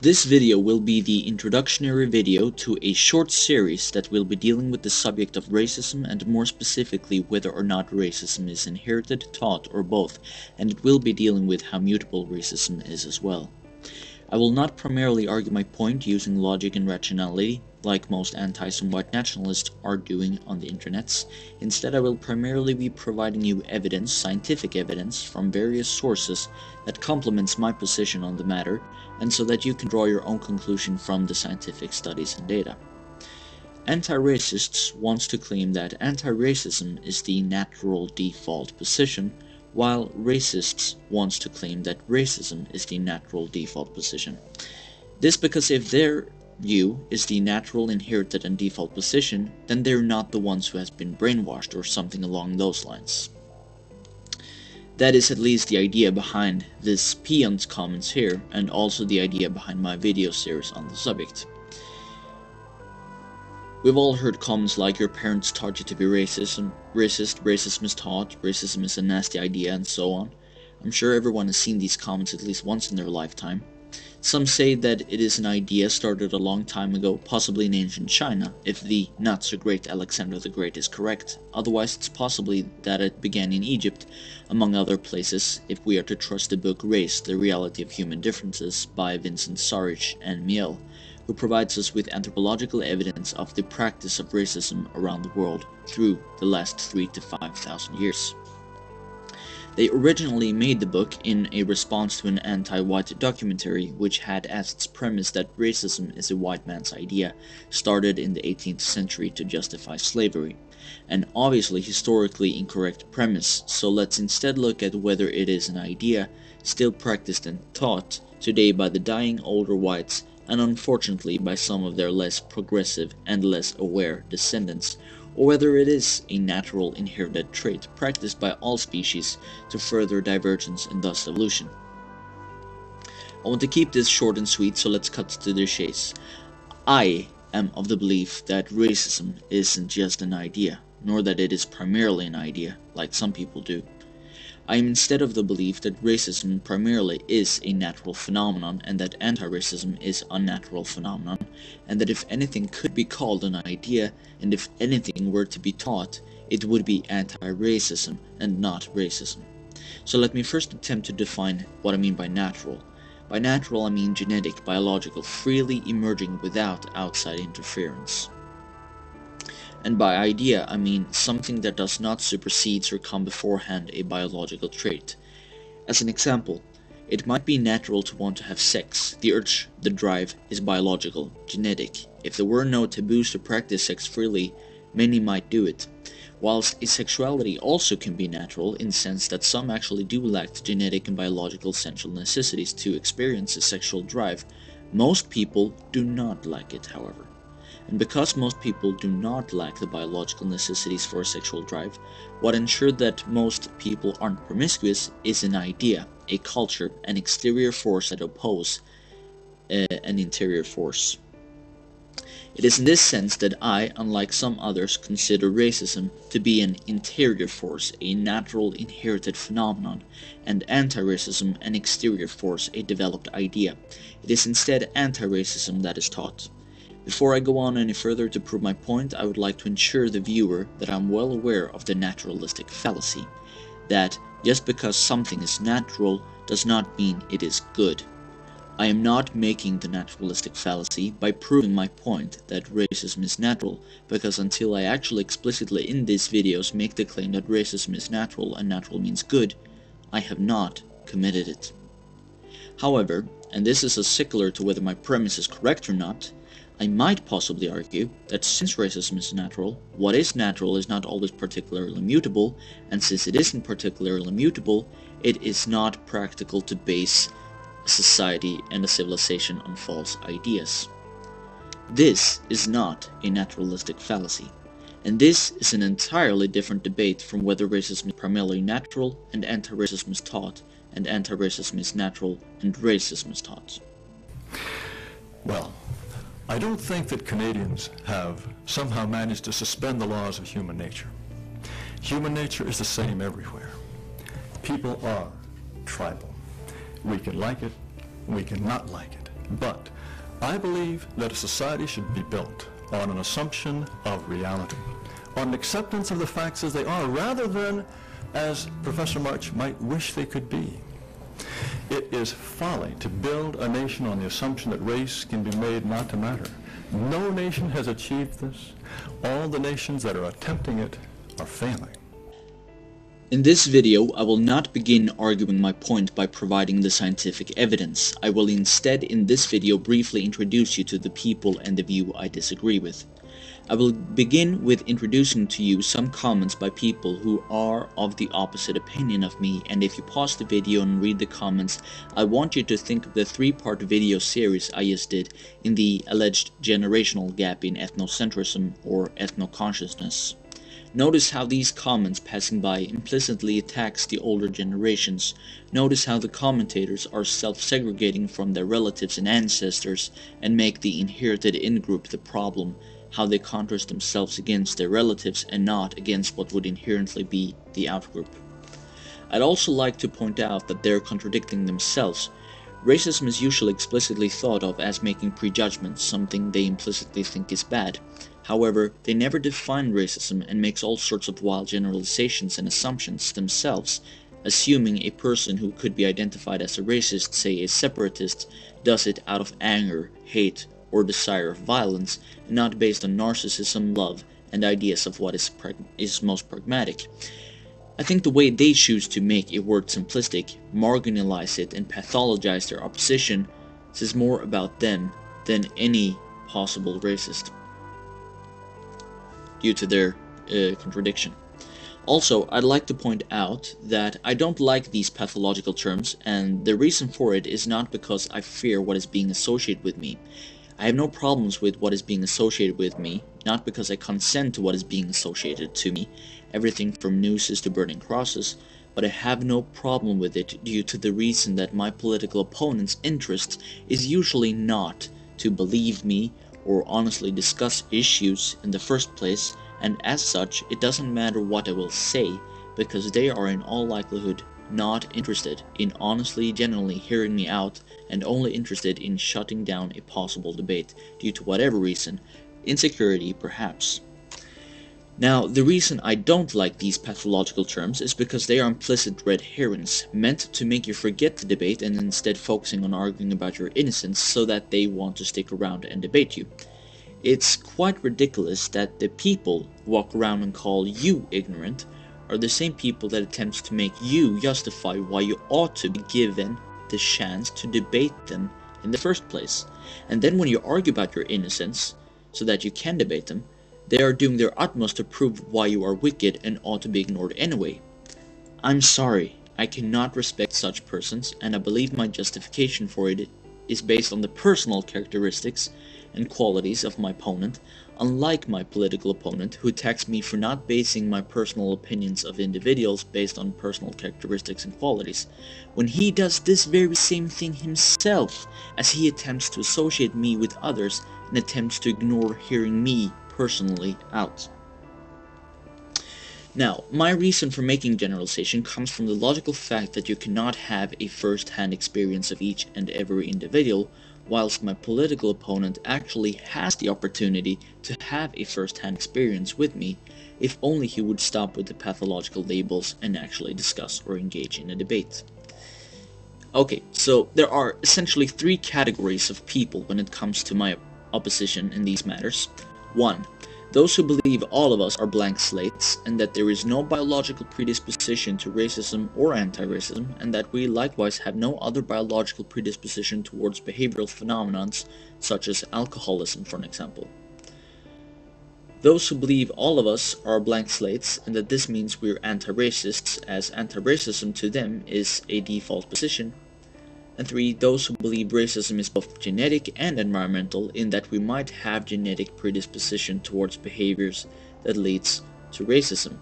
This video will be the introductionary video to a short series that will be dealing with the subject of racism and more specifically whether or not racism is inherited, taught, or both, and it will be dealing with how mutable racism is as well. I will not primarily argue my point using logic and rationality, like most anti-some white nationalists are doing on the internets. Instead, I will primarily be providing you evidence, scientific evidence, from various sources that complements my position on the matter, and so that you can draw your own conclusion from the scientific studies and data. Anti-racists want to claim that anti-racism is the natural default position, while racists want to claim that racism is the natural default position. This because if their view is the natural, inherited, and default position, then they're not the ones who has been brainwashed or something along those lines. That is at least the idea behind this peon's comments here, and also the idea behind my video series on the subject. We've all heard comments like your parents taught you to be racist, racism is taught, racism is a nasty idea, and so on. I'm sure everyone has seen these comments at least once in their lifetime. Some say that it is an idea started a long time ago, possibly in ancient China, if the not-so-great Alexander the Great is correct. Otherwise, it's possibly that it began in Egypt, among other places, if we are to trust the book Race, The Reality of Human Differences by Vincent Sarich and Miel, who provides us with anthropological evidence of the practice of racism around the world through the last 3,000 to 5,000 years. They originally made the book in a response to an anti-white documentary which had as its premise that racism is a white man's idea, started in the 18th century to justify slavery. An obviously historically incorrect premise, so let's instead look at whether it is an idea still practiced and taught today by the dying older whites, and unfortunately by some of their less progressive and less aware descendants, or whether it is a natural inherited trait practiced by all species to further divergence and thus evolution. I want to keep this short and sweet, so let's cut to the chase. I am of the belief that racism isn't just an idea, nor that it is primarily an idea, like some people do. I am instead of the belief that racism primarily is a natural phenomenon and that anti-racism is a unnatural phenomenon, and that if anything could be called an idea, and if anything were to be taught, it would be anti-racism and not racism. So let me first attempt to define what I mean by natural. By natural I mean genetic, biological, freely emerging without outside interference. And by idea, I mean something that does not supersede or come beforehand a biological trait. As an example, it might be natural to want to have sex. The urge, the drive, is biological, genetic. If there were no taboos to practice sex freely, many might do it. Whilst asexuality also can be natural, in the sense that some actually do lack the genetic and biological essential necessities to experience a sexual drive, most people do not lack it, however. And because most people do not lack the biological necessities for a sexual drive, what ensures that most people aren't promiscuous is an idea, a culture, an exterior force that opposes an interior force. It is in this sense that I, unlike some others, consider racism to be an interior force, a natural inherited phenomenon, and anti-racism an exterior force, a developed idea. It is instead anti-racism that is taught. Before I go on any further to prove my point, I would like to ensure the viewer that I'm well aware of the naturalistic fallacy, that just because something is natural does not mean it is good. I am not making the naturalistic fallacy by proving my point that racism is natural, because until I actually explicitly in these videos make the claim that racism is natural and natural means good, I have not committed it. However, and this is as secular to whether my premise is correct or not, I might possibly argue that since racism is natural, what is natural is not always particularly mutable, and since it isn't particularly mutable, it is not practical to base a society and a civilization on false ideas. This is not a naturalistic fallacy, and this is an entirely different debate from whether racism is primarily natural and anti-racism is taught, and anti-racism is natural and racism is taught. Well, I don't think that Canadians have somehow managed to suspend the laws of human nature. Human nature is the same everywhere. People are tribal. We can like it, we can not like it, But I believe that a society should be built on an assumption of reality, on an acceptance of the facts as they are, rather than as Professor March might wish they could be. It is folly to build a nation on the assumption that race can be made not to matter. No nation has achieved this. All the nations that are attempting it are failing. In this video, I will not begin arguing my point by providing the scientific evidence. I will instead in this video briefly introduce you to the people and the view I disagree with. I will begin with introducing to you some comments by people who are of the opposite opinion of me, and if you pause the video and read the comments, I want you to think of the three-part video series I just did in the alleged generational gap in ethnocentrism or ethnoconsciousness. Notice how these comments passing by implicitly attacks the older generations. Notice how the commentators are self-segregating from their relatives and ancestors and make the inherited in-group the problem, how they contrast themselves against their relatives and not against what would inherently be the outgroup. I'd also like to point out that they're contradicting themselves. Racism is usually explicitly thought of as making prejudgments, something they implicitly think is bad. However, they never define racism and makes all sorts of wild generalizations and assumptions themselves, assuming a person who could be identified as a racist, say a separatist, does it out of anger, hate, or desire of violence, and not based on narcissism, love, and ideas of what is most pragmatic. I think the way they choose to make a word simplistic, marginalize it, and pathologize their opposition says more about them than any possible racist, due to their contradiction. Also, I'd like to point out that I don't like these pathological terms, and the reason for it is not because I fear what is being associated with me. I have no problems with what is being associated with me, not because I consent to what is being associated to me, everything from nooses to burning crosses, but I have no problem with it due to the reason that my political opponent's interest is usually not to believe me or honestly discuss issues in the first place, and as such it doesn't matter what I will say, because they are in all likelihood not interested in honestly, genuinely hearing me out, and only interested in shutting down a possible debate due to whatever reason, insecurity perhaps. Now, the reason I don't like these pathological terms is because they are implicit red herrings, meant to make you forget the debate and instead focusing on arguing about your innocence so that they want to stick around and debate you. It's quite ridiculous that the people who walk around and call you ignorant are the same people that attempts to make you justify why you ought to be given the chance to debate them in the first place. And then when you argue about your innocence, so that you can debate them, they are doing their utmost to prove why you are wicked and ought to be ignored anyway. I'm sorry, I cannot respect such persons, and I believe my justification for it is based on the personal characteristics and qualities of my opponent, unlike my political opponent who attacks me for not basing my personal opinions of individuals based on personal characteristics and qualities, when he does this very same thing himself, as he attempts to associate me with others and attempts to ignore hearing me personally out. Now, my reason for making generalization comes from the logical fact that you cannot have a first-hand experience of each and every individual, whilst my political opponent actually has the opportunity to have a first-hand experience with me, if only he would stop with the pathological labels and actually discuss or engage in a debate. Okay, so there are essentially three categories of people when it comes to my opposition in these matters. 1. Those who believe all of us are blank slates, and that there is no biological predisposition to racism or anti-racism, and that we likewise have no other biological predisposition towards behavioral phenomena such as alcoholism, for an example. Those who believe all of us are blank slates, and that this means we're anti-racists, as anti-racism to them is a default position. And 3. Those who believe racism is both genetic and environmental, in that we might have genetic predisposition towards behaviors that leads to racism,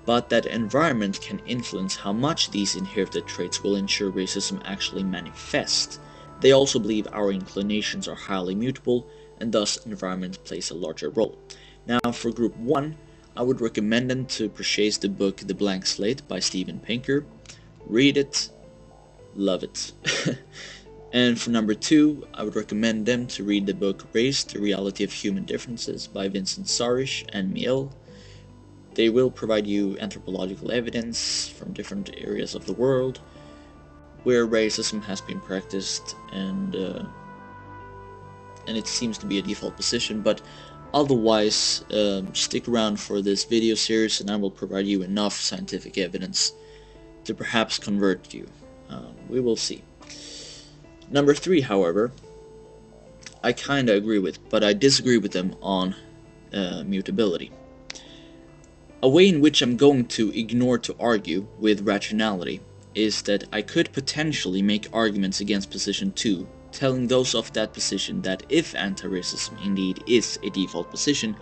but that environment can influence how much these inherited traits will ensure racism actually manifest. They also believe our inclinations are highly mutable, and thus environment plays a larger role. Now, for group 1, I would recommend them to purchase the book The Blank Slate by Steven Pinker. Read it. Love it. And for number 2, I would recommend them to read the book Race, The Reality of Human Differences by Vincent Sarish and Miel. They will provide you anthropological evidence from different areas of the world where racism has been practiced, and it seems to be a default position. But otherwise, stick around for this video series and I will provide you enough scientific evidence to perhaps convert you. We will see. Number 3, however, I kinda agree with, but I disagree with them on mutability. A way in which I'm going to ignore to argue with rationality is that I could potentially make arguments against position 2, telling those of that position that if anti-racism indeed is a default position,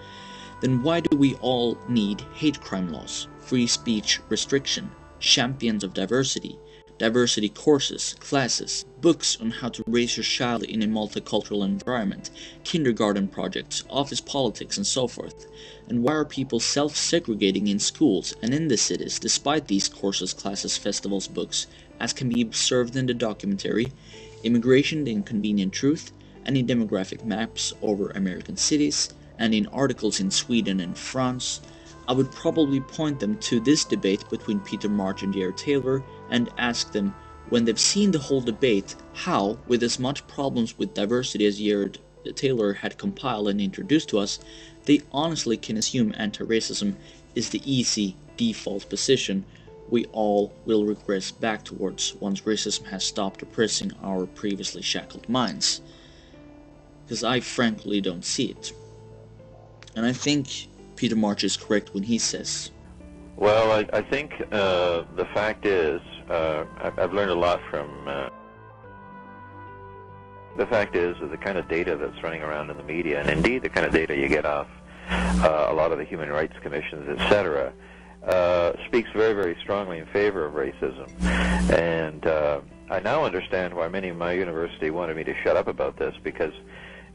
then why do we all need hate crime laws, free speech restriction, champions of diversity, diversity courses, classes, books on how to raise your child in a multicultural environment, kindergarten projects, office politics, and so forth? And why are people self-segregating in schools and in the cities despite these courses, classes, festivals, books, as can be observed in the documentary Immigration, the Inconvenient Truth, and in demographic maps over American cities, and in articles in Sweden and France? I would probably point them to this debate between Peter March and Jared Taylor and ask them, when they've seen the whole debate, how, with as much problems with diversity as Jared Taylor had compiled and introduced to us, they honestly can assume anti-racism is the easy default position we all will regress back towards once racism has stopped oppressing our previously shackled minds. Because I frankly don't see it. And I think Peter March is correct when he says, well, I think the fact is, I've learned a lot from, the fact is that the kind of data that's running around in the media, and indeed the kind of data you get off a lot of the human rights commissions, etc., speaks very, very strongly in favor of racism. And I now understand why many in my university wanted me to shut up about this, because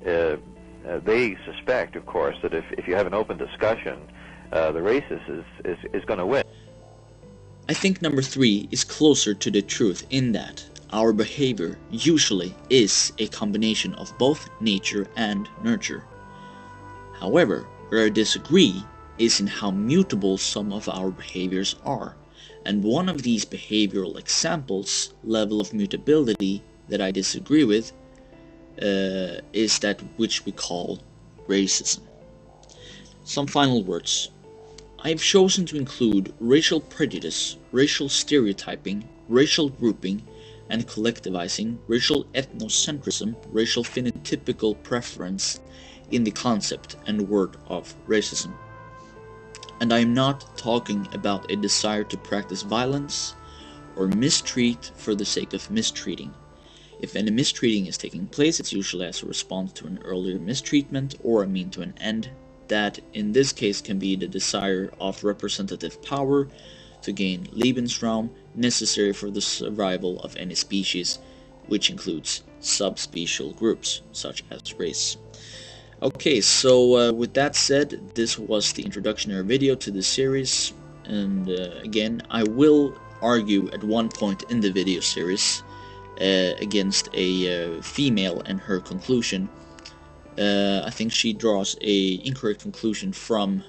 they suspect, of course, that if you have an open discussion, the racist is going to win. I think number 3 is closer to the truth in that our behavior usually is a combination of both nature and nurture. However, where I disagree is in how mutable some of our behaviors are, and one of these behavioral examples, level of mutability, that I disagree with is that which we call racism. Some final words. I have chosen to include racial prejudice, racial stereotyping, racial grouping, and collectivizing, racial ethnocentrism, racial phenotypical preference in the concept and word of racism. And I am not talking about a desire to practice violence or mistreat for the sake of mistreating. If any mistreating is taking place, it's usually as a response to an earlier mistreatment or a mean to an end. That in this case can be the desire of representative power to gain Lebensraum necessary for the survival of any species, which includes subspecial groups such as race. Okay, so with that said, this was the introductory video to this series, and again, I will argue at one point in the video series against a female and her conclusion. I think she draws a incorrect conclusion from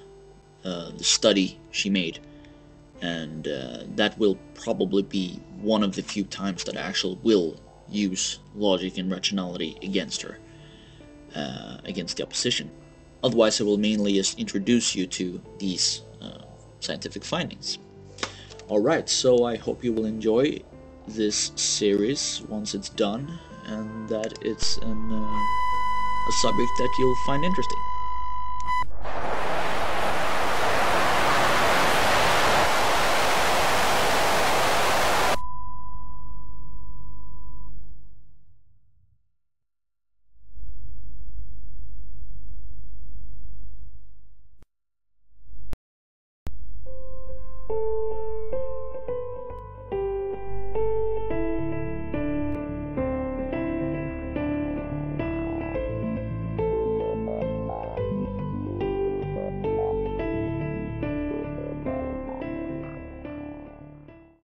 the study she made, and that will probably be one of the few times that I actually will use logic and rationality against her, against the opposition. Otherwise, I will mainly just introduce you to these scientific findings. Alright, so I hope you will enjoy this series once it's done, and that it's a subject that you'll find interesting.